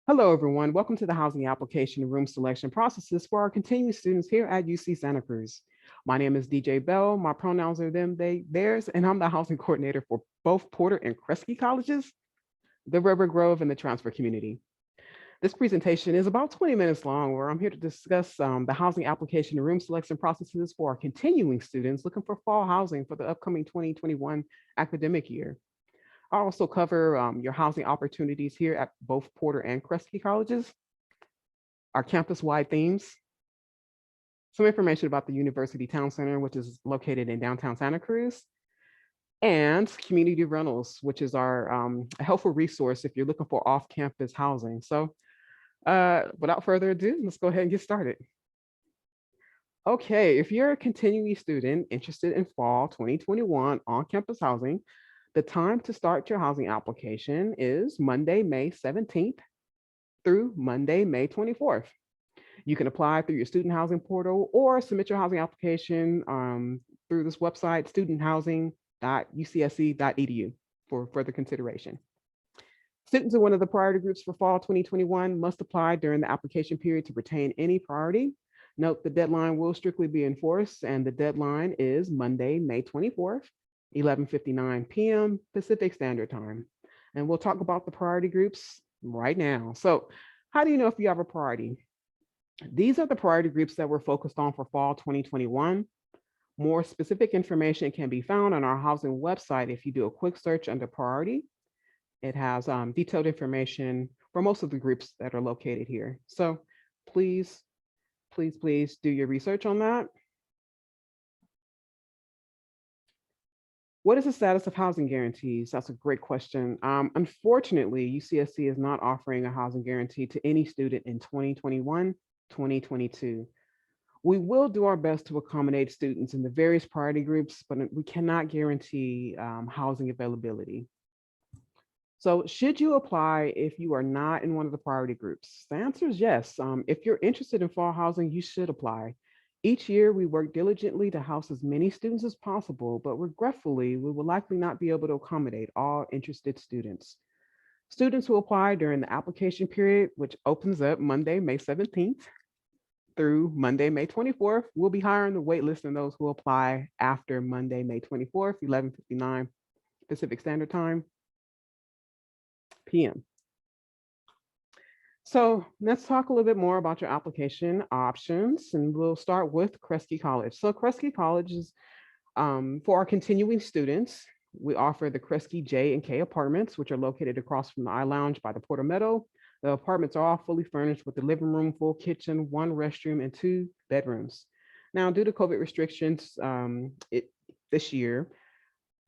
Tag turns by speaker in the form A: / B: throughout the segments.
A: Hello, everyone. Welcome to the housing application and room selection processes for our continuing students here at UC Santa Cruz. My name is DJ Bell. My pronouns are them, they, theirs, and I'm the housing coordinator for both Porter and Kresge colleges, the River Grove, and the transfer community. This presentation is about 20 minutes long, where I'm here to discuss the housing application and room selection processes for our continuing students looking for fall housing for the upcoming 2021 academic year. I'll also cover your housing opportunities here at both Porter and Kresge colleges, our campus-wide themes, some information about the University Town Center, which is located in downtown Santa Cruz, and community rentals, which is our a helpful resource if you're looking for off-campus housing. So without further ado, let's go ahead and get started. Okay, if you're a continuing student interested in fall 2021 on-campus housing, the time to start your housing application is Monday, May 17th through Monday, May 24th. You can apply through your student housing portal or submit your housing application through this website, studenthousing.ucsc.edu, for further consideration. Students in one of the priority groups for fall 2021 must apply during the application period to retain any priority. Note the deadline will strictly be enforced, and the deadline is Monday, May 24th. 11:59 p.m. Pacific Standard Time. And we'll talk about the priority groups right now. So how do you know if you have a priority? These are the priority groups that we're focused on for fall 2021. More specific information can be found on our housing website. If you do a quick search under priority, it has detailed information for most of the groups that are located here. So please do your research on that. What is the status of housing guarantees? That's a great question. Unfortunately, UCSC is not offering a housing guarantee to any student in 2021, 2022. We will do our best to accommodate students in the various priority groups, but we cannot guarantee housing availability. So should you apply if you are not in one of the priority groups? The answer is yes. If you're interested in fall housing, you should apply. Each year, we work diligently to house as many students as possible, but regretfully, we will likely not be able to accommodate all interested students. Students who apply during the application period, which opens up Monday, May 17th through Monday, May 24th, will be higher on the wait list than those who apply after Monday, May 24th, 11:59 Pacific Standard Time p.m. So let's talk a little bit more about your application options, and we'll start with Kresge College. So Kresge College is for our continuing students. We offer the Kresge J and K apartments, which are located across from the iLounge by the Porter Meadow. The apartments are all fully furnished with a living room, full kitchen, 1 restroom, and 2 bedrooms. Now, due to COVID restrictions this year,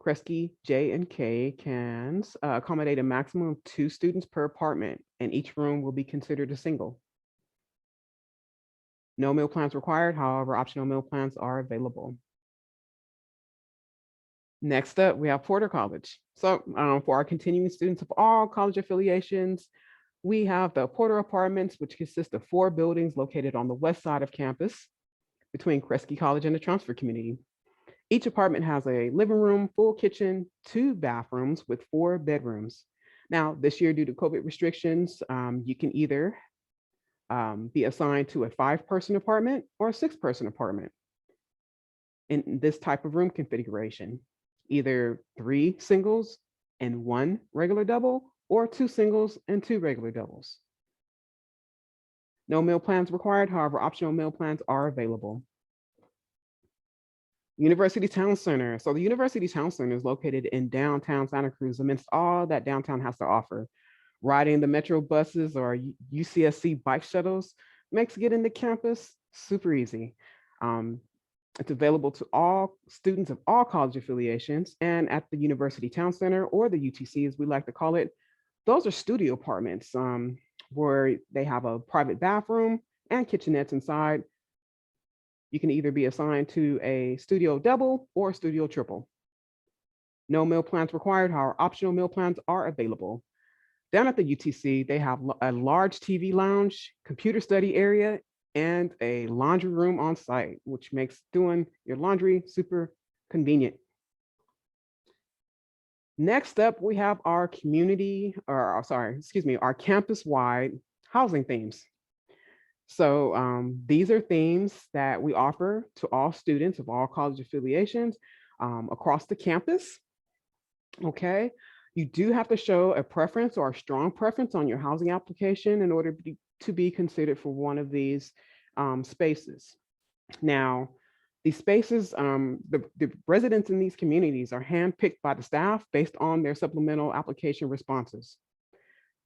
A: Kresge J and K can accommodate a maximum of 2 students per apartment, and each room will be considered a single. No meal plans required, however, optional meal plans are available. Next up, we have Porter College. So for our continuing students of all college affiliations, we have the Porter Apartments, which consist of 4 buildings located on the west side of campus between Kresge College and the transfer community. Each apartment has a living room, full kitchen, 2 bathrooms with 4 bedrooms. Now, this year, due to COVID restrictions, you can either be assigned to a 5-person apartment or a 6-person apartment in this type of room configuration, either 3 singles and 1 regular double, or 2 singles and 2 regular doubles. No meal plans required, however, optional meal plans are available. University Town Center. So the University Town Center is located in downtown Santa Cruz, amidst all that downtown has to offer. Riding the metro buses or UCSC bike shuttles makes getting to campus super easy. It's available to all students of all college affiliations, and at the University Town Center, or the UTC as we like to call it, those are studio apartments where they have a private bathroom and kitchenettes inside. You can either be assigned to a studio double or studio triple. No meal plans required, however, optional meal plans are available. Down at the UTC, they have a large TV lounge, computer study area, and a laundry room on site, which makes doing your laundry super convenient. Next up, we have our our campus-wide housing themes. So these are themes that we offer to all students of all college affiliations across the campus. Okay, you do have to show a preference or a strong preference on your housing application in order to be considered for one of these spaces. Now, these spaces, the residents in these communities are handpicked by the staff based on their supplemental application responses.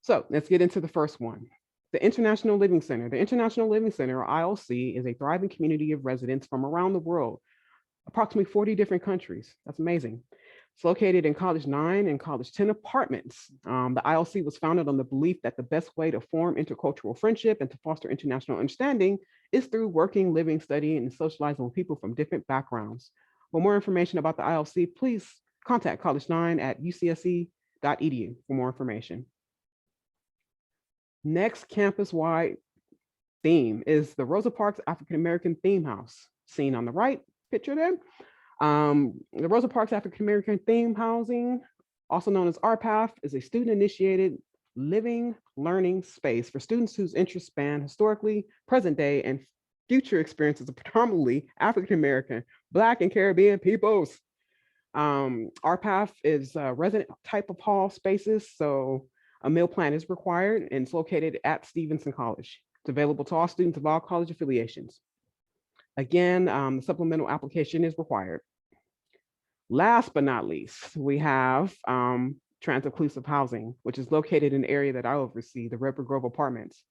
A: So let's get into the first one. The International Living Center. The International Living Center, or ILC, is a thriving community of residents from around the world, approximately 40 different countries. That's amazing. It's located in College 9 and College 10 apartments. The ILC was founded on the belief that the best way to form intercultural friendship and to foster international understanding is through working, living, studying, and socializing with people from different backgrounds. For more information about the ILC, please contact College 9 at ucsc.edu for more information. Next campus-wide theme is the Rosa Parks African American Theme House, seen on the right picture there. The Rosa Parks African American Theme Housing, also known as RPAF, is a student-initiated living, learning space for students whose interests span historically, present day, and future experiences of predominantly African American, Black, and Caribbean peoples. RPAF is a resident type of hall spaces, so a meal plan is required, and it's located at Stevenson College. It's available to all students of all college affiliations. Again, the supplemental application is required. Last but not least, we have trans-inclusive housing, which is located in the area that I oversee, the River Grove Apartments.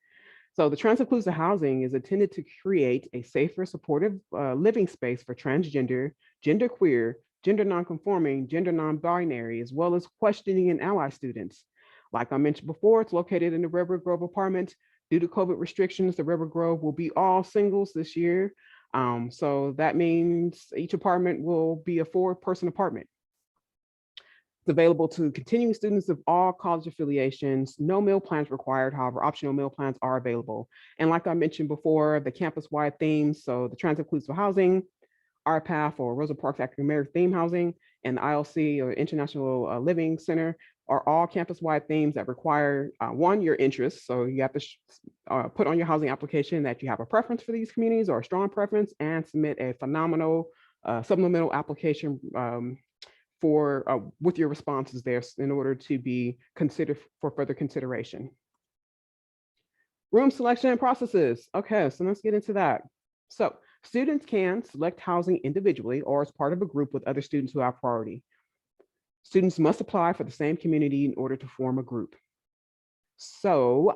A: So the trans-inclusive housing is intended to create a safer, supportive living space for transgender, genderqueer, gender nonconforming, gender non-binary, as well as questioning and ally students. Like I mentioned before, it's located in the River Grove Apartments. Due to COVID restrictions, the River Grove will be all singles this year. So that means each apartment will be a 4-person apartment. It's available to continuing students of all college affiliations. No meal plans required. However, optional meal plans are available. And like I mentioned before, the campus-wide themes, so the trans-inclusive housing, RPAF or Rosa Parks African American Theme Housing, and the ILC or International Living Center are all campus-wide themes that require one, your interests. So you have to put on your housing application that you have a preference for these communities or a strong preference, and submit a phenomenal supplemental application with your responses there in order to be considered for further consideration. Room selection processes. Okay, so let's get into that. So students can select housing individually or as part of a group with other students who have priority. Students must apply for the same community in order to form a group. So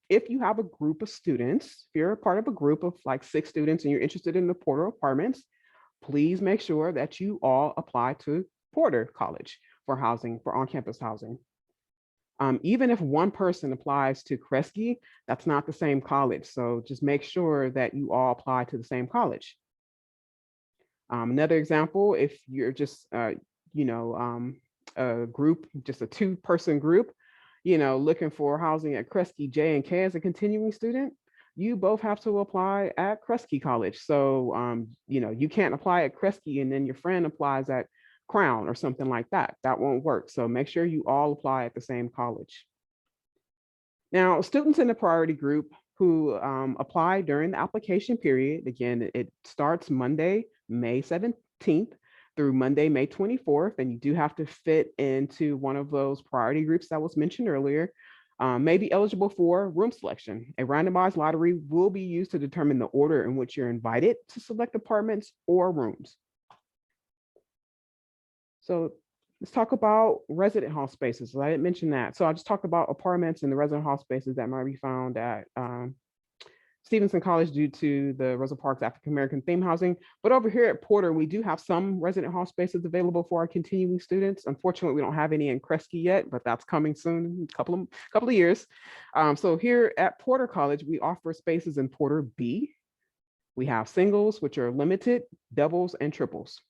A: if you have a group of students, if you're a part of a group of like 6 students and you're interested in the Porter Apartments, please make sure that you all apply to Porter College for housing, for on-campus housing. Even if one person applies to Kresge, that's not the same college. So just make sure that you all apply to the same college. Another example, if you're just, a group, just a 2-person group, looking for housing at Kresge J and K as a continuing student, you both have to apply at Kresge College. So, you can't apply at Kresge and then your friend applies at Crown or something like that. That won't work. So make sure you all apply at the same college. Now, students in the priority group who apply during the application period, again, it starts Monday, May 17th through Monday, May 24th, and you do have to fit into one of those priority groups that was mentioned earlier, may be eligible for room selection. A randomized lottery will be used to determine the order in which you're invited to select apartments or rooms. So let's talk about resident hall spaces. I didn't mention that. So I'll just talk about apartments and the resident hall spaces that might be found at Stevenson College due to the Rosa Parks African American Theme Housing. But over here at Porter, we do have some resident hall spaces available for our continuing students. Unfortunately, we don't have any in Kresge yet, but that's coming soon, in a couple of years. So here at Porter College, we offer spaces in Porter B. We have singles, which are limited, doubles, and triples.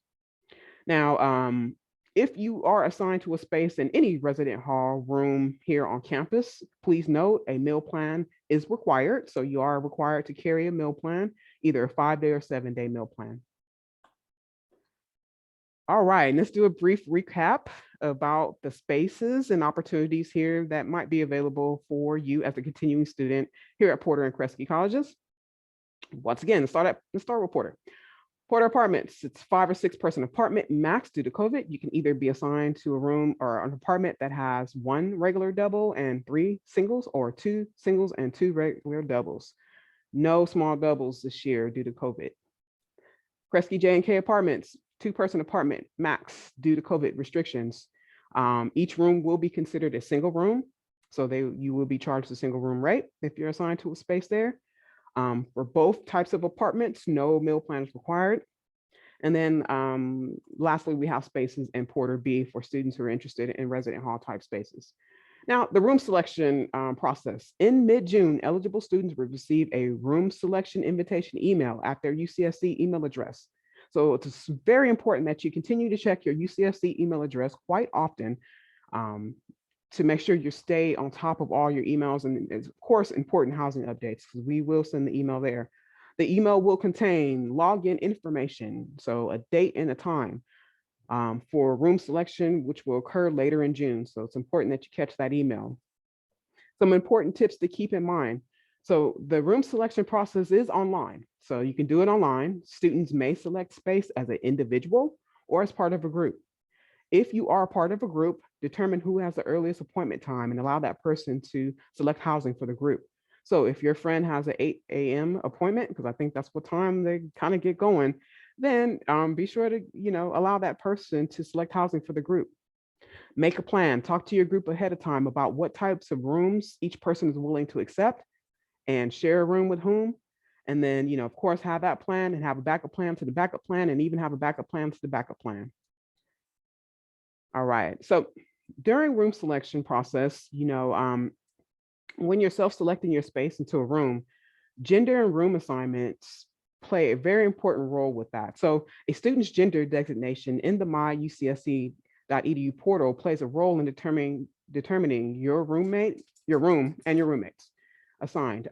A: Now, if you are assigned to a space in any resident hall room here on campus, please note a meal plan is required. So you are required to carry a meal plan, either a 5-day or 7-day meal plan. All right, and let's do a brief recap about the spaces and opportunities here that might be available for you as a continuing student here at Porter and Kresge Colleges. Once again, let's start with Porter. Porter Apartments, it's 5 or 6 person apartment max due to COVID. You can either be assigned to a room or an apartment that has 1 regular double and 3 singles, or 2 singles and 2 regular doubles. No small doubles this year due to COVID. Kresge J&K Apartments, 2 person apartment max due to COVID restrictions. Each room will be considered a single room. So you will be charged a single room rate if you're assigned to a space there. For both types of apartments, no meal plan is required. And then lastly, we have spaces in Porter B for students who are interested in resident hall type spaces. Now, the room selection process. In mid-June, eligible students will receive a room selection invitation email at their UCSC email address. So it's very important that you continue to check your UCSC email address quite often to make sure you stay on top of all your emails, and of course, important housing updates, because we will send the email there. The email will contain login information, so a date and a time for room selection, which will occur later in June. So it's important that you catch that email. Some important tips to keep in mind. So the room selection process is online. So you can do it online. Students may select space as an individual or as part of a group. If you are a part of a group, determine who has the earliest appointment time and allow that person to select housing for the group. So if your friend has an 8 a.m. appointment, because I think that's what time they kind of get going, then be sure to allow that person to select housing for the group. Make a plan. Talk to your group ahead of time about what types of rooms each person is willing to accept and share a room with whom. And then, of course, have that plan and have a backup plan to the backup plan, and even have a backup plan to the backup plan. All right. So during room selection process, when you're self-selecting your space into a room, gender and room assignments play a very important role with that. So a student's gender designation in the myucsc.edu portal plays a role in determining your room, and your roommates assigned.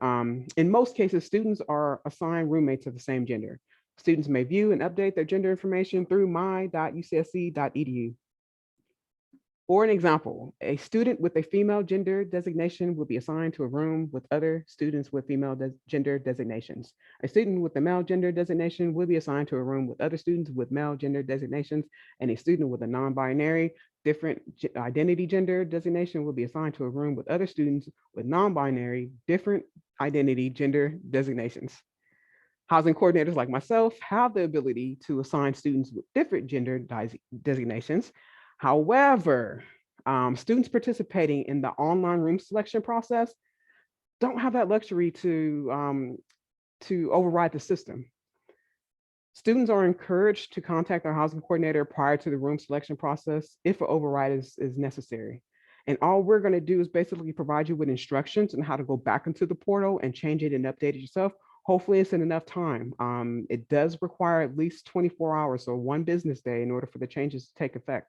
A: In most cases, students are assigned roommates of the same gender. Students may view and update their gender information through my.ucsc.edu. For an example, a student with a female gender designation will be assigned to a room with other students with female gender designations. A student with a male gender designation will be assigned to a room with other students with male gender designations, and a student with a non-binary different identity gender designation will be assigned to a room with other students with non-binary different identity gender designations. Housing coordinators like myself have the ability to assign students with different gender designations. However, students participating in the online room selection process don't have that luxury to override the system. Students are encouraged to contact their housing coordinator prior to the room selection process if an override is necessary. And all we're going to do is basically provide you with instructions on how to go back into the portal and change it and update it yourself. Hopefully it's in enough time. It does require at least 24 hours, so 1 business day, in order for the changes to take effect.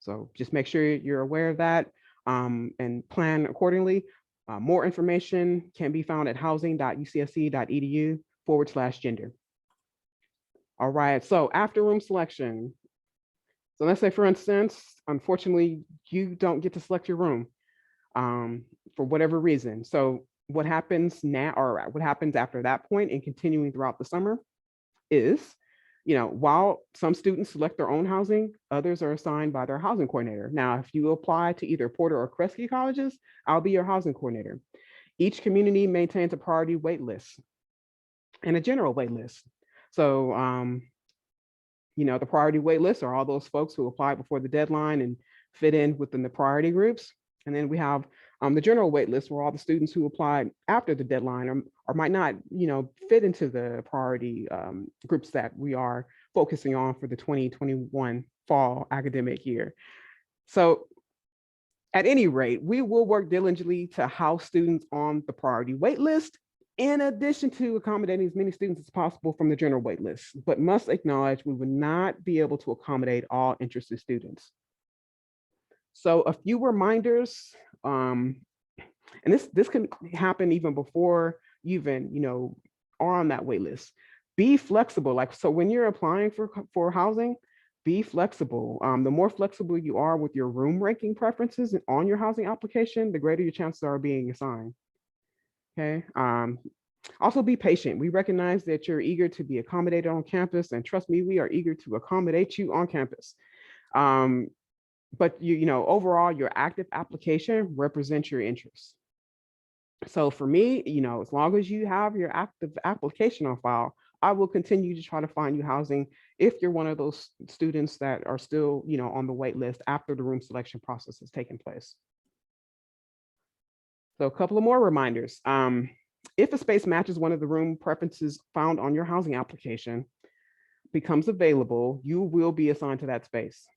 A: So just make sure you're aware of that and plan accordingly. More information can be found at housing.ucsc.edu/gender. All right, so after room selection, so let's say, for instance, unfortunately, you don't get to select your room for whatever reason. So what happens now, or what happens after that point and continuing throughout the summer is, while some students select their own housing, others are assigned by their housing coordinator. Now, if you apply to either Porter or Kresge colleges, I'll be your housing coordinator. Each community maintains a priority wait list and a general wait list. So, the priority wait lists are all those folks who applied before the deadline and fit in within the priority groups. And then we have the general wait list, where all the students who applied after the deadline or might not, fit into the priority groups that we are focusing on for the 2021 fall academic year. So at any rate, we will work diligently to house students on the priority wait list, in addition to accommodating as many students as possible from the general wait list, but must acknowledge we would not be able to accommodate all interested students. So a few reminders, and this can happen even before you even, are on that wait list. Be flexible. So when you're applying for housing, be flexible. The more flexible you are with your room ranking preferences on your housing application, the greater your chances are of being assigned. Okay. Also be patient. We recognize that you're eager to be accommodated on campus, and trust me, we are eager to accommodate you on campus. But overall, your active application represents your interests. So for me, as long as you have your active application on file, I will continue to try to find you housing if you're one of those students that are still, on the wait list after the room selection process has taken place. So a couple of more reminders. If a space matches one of the room preferences found on your housing application, becomes available, you will be assigned to that space.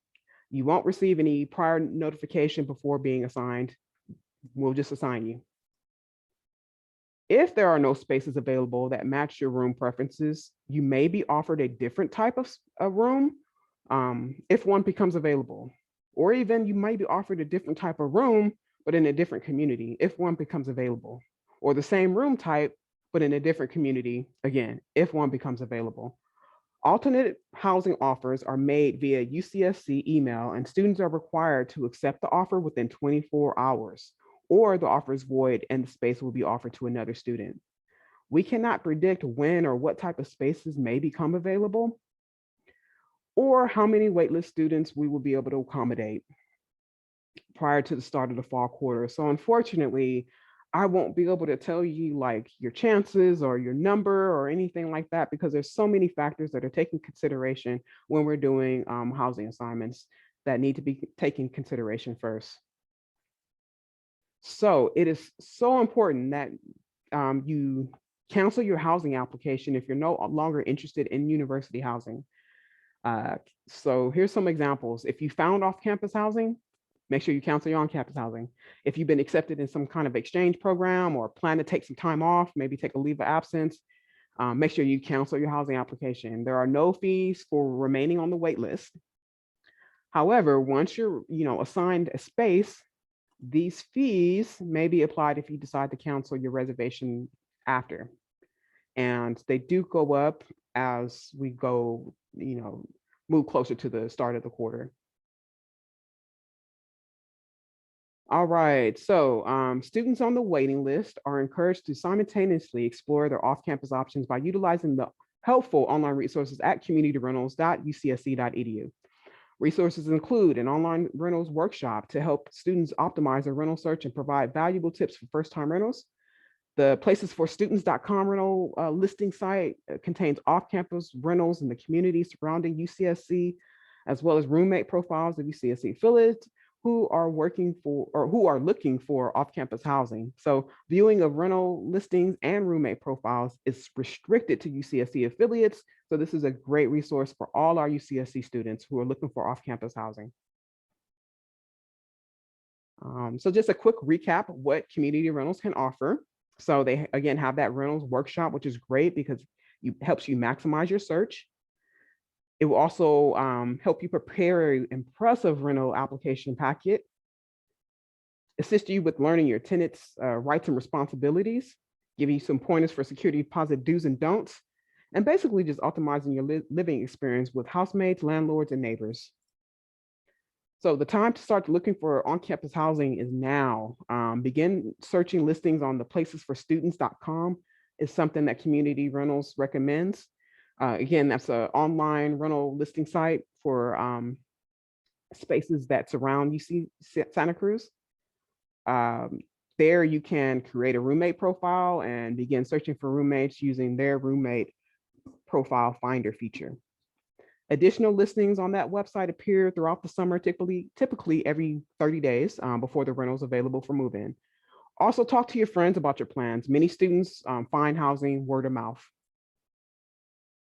A: You won't receive any prior notification before being assigned. We'll just assign you. If there are no spaces available that match your room preferences, you may be offered a different type of room if one becomes available. Or even you might be offered a different type of room, but in a different community if one becomes available. Or the same room type, but in a different community, again, if one becomes available. Alternate housing offers are made via UCSC email, and students are required to accept the offer within 24 hours. Or the offer is void and the space will be offered to another student. We cannot predict when or what type of spaces may become available or how many waitlist students we will be able to accommodate prior to the start of the fall quarter. So unfortunately, I won't be able to tell you like your chances or your number or anything like that, because there's so many factors that are taken consideration when we're doing housing assignments that need to be taken consideration first. So it is so important that you cancel your housing application if you're no longer interested in university housing. So here's some examples. If you found off-campus housing, make sure you cancel your on-campus housing. If you've been accepted in some kind of exchange program or plan to take some time off, maybe take a leave of absence, make sure you cancel your housing application. There are no fees for remaining on the wait list. However, once you're assigned a space, these fees may be applied if you decide to cancel your reservation after. And they do go up as we go, move closer to the start of the quarter. All right, so students on the waiting list are encouraged to simultaneously explore their off-campus options by utilizing the helpful online resources at communityrentals.ucsc.edu. Resources include an online rentals workshop to help students optimize their rental search and provide valuable tips for first-time rentals. The placesforstudents.com rental listing site contains off-campus rentals in the community surrounding UCSC, as well as roommate profiles of UCSC affiliates who are looking for off-campus housing. So viewing of rental listings and roommate profiles is restricted to UCSC affiliates. So this is a great resource for all our UCSC students who are looking for off-campus housing. So just a quick recap of what community rentals can offer. So they, again, have that rentals workshop, which is great because it helps you maximize your search. It will also help you prepare an impressive rental application packet, assist you with learning your tenants' rights and responsibilities, give you some pointers for security deposit do's and don'ts, and basically just optimizing your living experience with housemates, landlords, and neighbors. So the time to start looking for on-campus housing is now. Begin searching listings on the placesforstudents.com is something that Community Rentals recommends. Again, that's an online rental listing site for spaces that surround UC Santa Cruz. There you can create a roommate profile and begin searching for roommates using their roommate profile finder feature. Additional listings on that website appear throughout the summer, typically every 30 days before the rental is available for move-in. Also talk to your friends about your plans. Many students find housing word of mouth.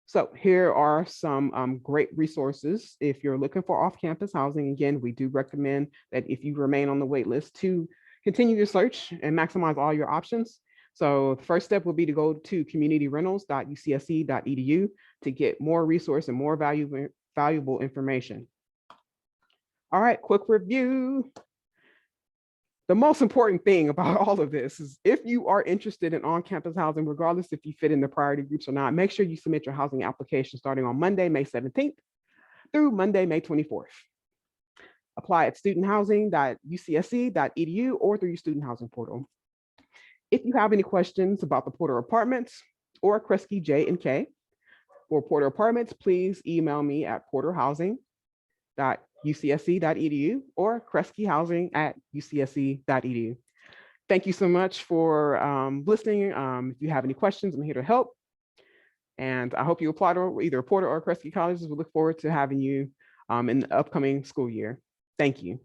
A: So here are some great resources if you're looking for off-campus housing. Again, we do recommend that if you remain on the wait list to continue your search and maximize all your options. So the first step would be to go to communityrentals.ucsc.edu to get more resource and more valuable information. All right, quick review. The most important thing about all of this is if you are interested in on-campus housing, regardless if you fit in the priority groups or not, make sure you submit your housing application starting on Monday, May 17th. through Monday, May 24th. Apply at studenthousing.ucsc.edu or through your student housing portal. If you have any questions about the Porter Apartments or Kresge J and K or Porter Apartments, please email me at porterhousing.ucsc.edu or kresgehousing@ucsc.edu. Thank you so much for listening. If you have any questions, I'm here to help. And I hope you apply to either Porter or Kresge colleges. We look forward to having you in the upcoming school year. Thank you.